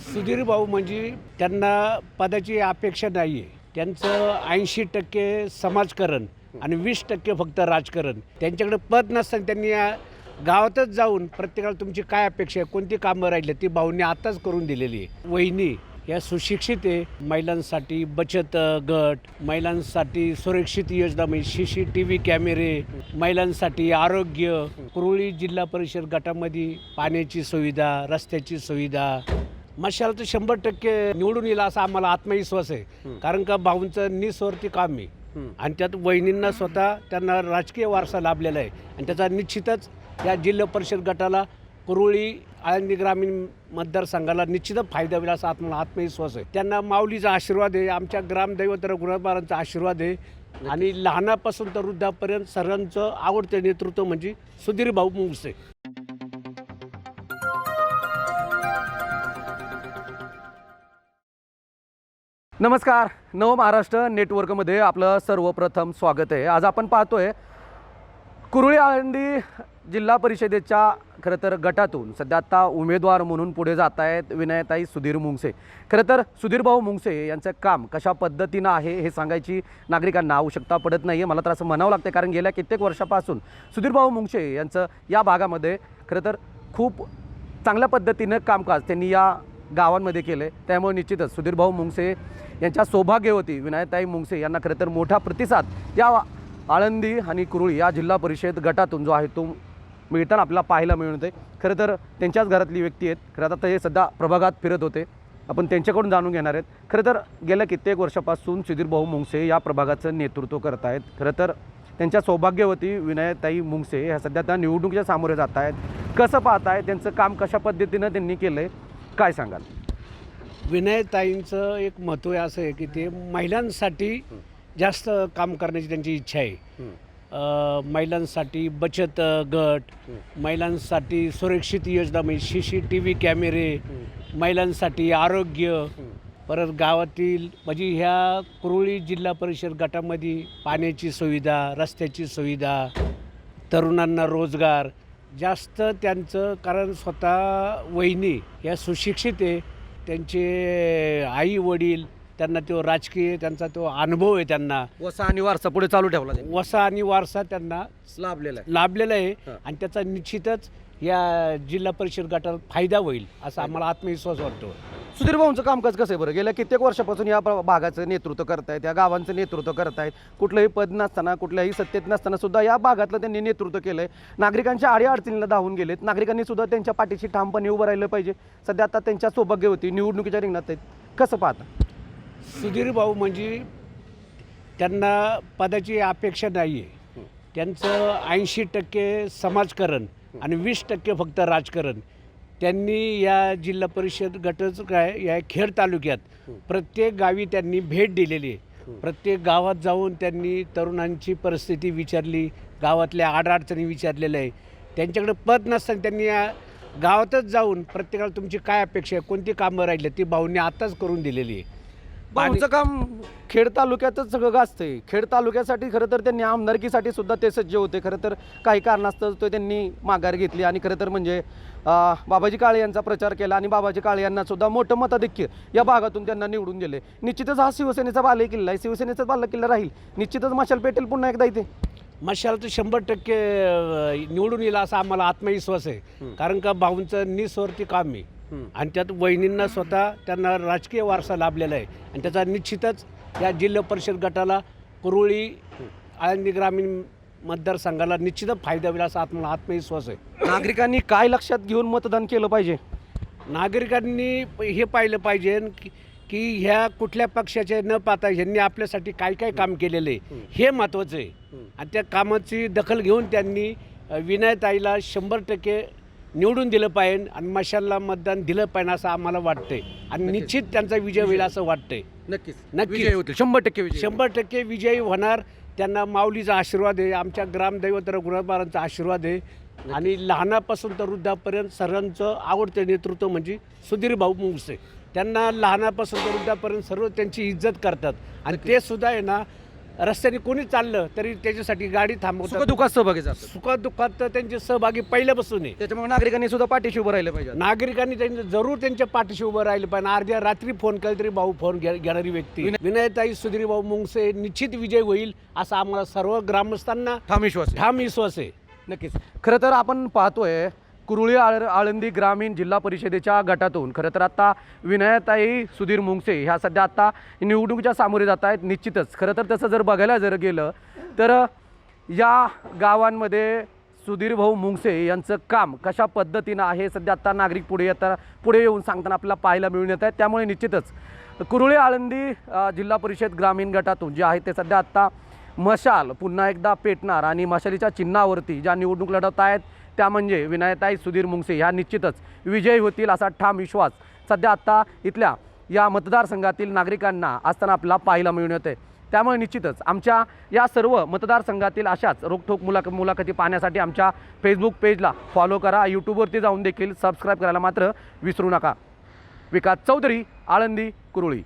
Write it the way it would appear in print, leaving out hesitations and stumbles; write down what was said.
सुधीर भाऊ म्हणजे त्यांना पदाची अपेक्षा नाही आहे. त्यांचं 80% समाजकारण आणि 20% फक्त राजकारण. त्यांच्याकडे पद नसताना त्यांनी या गावातच जाऊन प्रत्येकाला तुमची काय अपेक्षा आहे, कोणती कामं राहिली ती भाऊंनी आताच करून दिलेली आहे. वहिनी या सुशिक्षित आहे. महिलांसाठी बचत गट, महिलांसाठी सुरक्षित योजना म्हणजे CCTV कॅमेरे, महिलांसाठी आरोग्य, कुरुळी जिल्हा परिषद गटामध्ये पाण्याची सुविधा, रस्त्याची सुविधा. मशाल तर 100% निवडून येईल असा आम्हाला आत्मविश्वास आहे. कारण का भाऊंचं निस्वार्थी काम आहे आणि त्यात वहिनींना स्वतः त्यांना राजकीय वारसा लाभलेला आहे आणि त्याचा निश्चितच या जिल्हा परिषद गटाला कुरुळी आळंदी ग्रामीण मतदारसंघाला निश्चितच फायदा होईल असा आम्हाला आत्मविश्वास आहे. त्यांना माऊलीचा आशीर्वाद आहे, आमच्या ग्रामदैवत रघुनाथबारांचा आशीर्वाद आहे आणि लहानापासून तर वृद्धापर्यंत सर्वांचं आवडते नेतृत्व म्हणजे सुधीर भाऊ मुंगसे. नमस्कार, नव महाराष्ट्र नेटवर्कमध्ये आपलं सर्वप्रथम स्वागत आहे. आज आपण पाहतोय कुरुळी आळंदी जिल्हा परिषदेच्या खरं तर गटातून सध्या आता उमेदवार म्हणून पुढे जात आहेत विनयताई सुधीर मुंगसे. खरं तर सुधीर भाऊ मुंगसे यांचं काम कशा पद्धतीनं आहे हे सांगायची नागरिकांना आवश्यकता पडत नाही आहे. मला तर असं म्हणावं लागतं कारण गेल्या कित्येक वर्षापासून सुधीर भाऊ मुंगसे यांचं या भागामध्ये खरं तर खूप चांगल्या पद्धतीनं कामकाज त्यांनी या गावांमध्ये केलं आहे. त्यामुळे निश्चितच सुधीर भाऊ मुंगसे यांच्या सौभाग्यवती विनयताई मुंगसे यांना खरं तर मोठा प्रतिसाद या आळंदी आणि कुरुळी या जिल्हा परिषद गटातून जो आहे तो मिळताना आपल्याला पाहायला मिळते. खरं तर त्यांच्याच घरातली व्यक्ती आहेत. खरं आता ते सध्या प्रभागात फिरत होते, आपण त्यांच्याकडून जाणून घेणार आहेत. खरं तर गेल्या कित्येक वर्षापासून सुधीर भाऊ मुंगसे या प्रभागाचं नेतृत्व करत आहेत. खरं तर त्यांच्या सौभाग्यवती विनयताई मुंगसे ह्या सध्या त्या निवडणुकीच्या सामोरे जात आहेत. कसं पाहताय, त्यांचं काम कशा पद्धतीनं त्यांनी केलं आहे, काय सांगाल? विनयताईंचं एक महत्त्व असं आहे की ते महिलांसाठी जास्त काम करण्याची त्यांची इच्छा आहे. महिलांसाठी बचत गट, महिलांसाठी सुरक्षित योजना म्हणजे CCTV कॅमेरे, महिलांसाठी आरोग्य, परत गावातील म्हणजे ह्या कुरुळी जिल्हा परिषद गटामध्ये पाण्याची सुविधा, रस्त्याची सुविधा, तरुणांना रोजगार जास्त त्यांचं. कारण स्वतः वहिनी या सुशिक्षित आहे, त्यांचे आई वडील त्यांना तो राजकीय त्यांचा तो अनुभव आहे, त्यांना वसा आणि वारसा पुढे चालू ठेवला वसा आणि वारसा त्यांना लाभलेला आहे आणि त्याचा निश्चितच या जिल्हा परिषद गटाला फायदा होईल असा आम्हाला आत्मविश्वास वाटतो. सुधीर भाऊंचं कामकाज कसं आहे बरं? गेल्या कित्येक वर्षापासून या भागाचं नेतृत्व करतायत, या गावांचं नेतृत्व करतायत. कुठलंही पद नसताना, कुठल्याही सत्तेत नसताना सुद्धा या भागातलं त्यांनी नेतृत्व केलं आहे. नागरिकांच्या अडीअडचणीला धावून गेलेत. नागरिकांनी सुद्धा त्यांच्या पाठीशी ठामपणे उभं राहिलं पाहिजे. सध्या आता त्यांच्या सौभाग्यवती निवडणुकीच्या रिंगणात आहेत. कसं पाहता? सुधीर भाऊ म्हणजे त्यांना पदाची अपेक्षा नाही आहे. त्यांचं 80% समाजकारण आणि 20% फक्त राजकारण. त्यांनी या जिल्हा परिषद गटाचं काय या खेड तालुक्यात प्रत्येक गावी त्यांनी भेट दिलेली आहे. प्रत्येक गावात जाऊन त्यांनी तरुणांची परिस्थिती विचारली, गावातल्या अडचणी विचारलेल्या आहे. त्यांच्याकडे पद नसताना त्यांनी या गावातच जाऊन प्रत्येकाला तुमची काय अपेक्षा आहे, कोणती कामं राहिली ती भाऊंनी आताच करून दिलेली आहे. भाऊंचं काम खेड तालुक्यातच सगळं गाजतंय. खेड तालुक्यासाठी खरं तर त्यांनी आमदारकीसाठी सुद्धा ते सज्ज होते. खरं तर काही कारणास्तव तो त्यांनी माघार घेतली आणि खरं तर म्हणजे बाबाजी काळे यांचा प्रचार केला आणि बाबाजी काळे यांना सुद्धा मोठं मताधिक्य या भागातून त्यांना निवडून दिले. निश्चितच हा शिवसेनेचा बालेकिल्ला आहे, शिवसेनेचा बालेकिल्ला राहील. निश्चितच मशाल पेटेल पुन्हा एकदा इथे. मशाल तर 100% निवडून येईल असा आम्हाला आत्मविश्वास आहे. कारण का भाऊंचं निस्वार्थी काम आहे आणि त्यात वहिनींना स्वतः त्यांना राजकीय वारसा लाभलेला आहे आणि त्याचा निश्चितच या जिल्हा परिषद गटाला कुरुळी आळंदी ग्रामीण मतदारसंघाला निश्चितच फायदा होईल असा आम्हाला आत्मविश्वास आहे. नागरिकांनी काय लक्षात घेऊन मतदान केलं पाहिजे? नागरिकांनी हे पाहिलं पाहिजे की ह्या कुठल्या पक्षाचे न पाहता ह्यांनी आपल्यासाठी काय काय काम केलेलं आहे हे महत्त्वाचं आहे आणि त्या कामाची दखल घेऊन त्यांनी विनयताईला 100% निवडून दिलं पाहिजे आणि मशालला मतदान दिलं पाहिजे असं आम्हाला वाटतंय आणि निश्चित त्यांचा विजय होईल असं वाटतंय. नक्कीच नक्की होतील, 100% विजय. 100% विजयी होणार. त्यांना माऊलीचा आशीर्वाद आहे, आमच्या ग्रामदैवत रघुनाथबारांचा आशीर्वाद आहे आणि लहानापासून तर वृद्धापर्यंत सर्वांचं आवडते नेतृत्व म्हणजे सुधीर भाऊ मुंगसे. त्यांना लहानापासून तर वृद्धापर्यंत सर्व त्यांची इज्जत करतात आणि ते सुद्धा आहे ना रस्त्याने कोणी चाललं तरी त्याच्यासाठी गाडी थांबवतात. सुखदुःखात सहभागी जातात. सुखादुःखात तर त्यांचे सहभागी पहिल्यापासून आहे. त्याच्यामुळे नागरिकांनी सुद्धा पाठीशी उभं राहिलं पाहिजे. नागरिकांनी जरूर त्यांच्या पाठीशी उभं राहिलं पाहिजे. अर्ध्या रात्री फोन केला तरी भाऊ फोन घेणारी व्यक्ती विनयताई सुधीर भाऊ मुंगसे निश्चित विजय होईल असा आम्हाला सर्व ग्रामस्थांना ठाम विश्वास आहे. नक्कीच. खरं तर आपण पाहतोय कुरुळी आळंदी ग्रामीण जिल्हा परिषदेच्या गटातून खरं तर आता विनयताई सुधीर मुंगसे ह्या सध्या आता निवडणुकीच्या सामोरे जात आहेत. निश्चितच खरं तर तसं जर बघायला जर गेलं तर या गावांमध्ये सुधीर भाऊ मुंगसे यांचं काम कशा पद्धतीनं आहे सध्या आता नागरिक पुढे येऊन सांगताना आपल्याला पाहायला मिळून येत आहे. त्यामुळे निश्चितच कुरुळी आळंदी जिल्हा परिषद ग्रामीण गटातून जे आहे ते सध्या आत्ता मशाल पुन्हा एकदा पेटणार आणि मशालीच्या चिन्हावरती ज्या निवडणूक लढवत आहेत त्या म्हणजे विनयताई सुधीर मुंगसे ह्या निश्चितच विजयी होतील असा ठाम विश्वास सध्या आत्ता इथल्या या मतदारसंघातील नागरिकांना असताना आपल्याला पाहायला मिळून येते. त्यामुळे निश्चितच आमच्या या सर्व मतदारसंघातील अशाच रोखठोक मुलाखती पाहण्यासाठी आमच्या फेसबुक पेजला फॉलो करा. यूट्यूबवरती जाऊन देखील सबस्क्राईब करायला मात्र विसरू नका. विकास चौधरी, आळंदी, कुरुळी.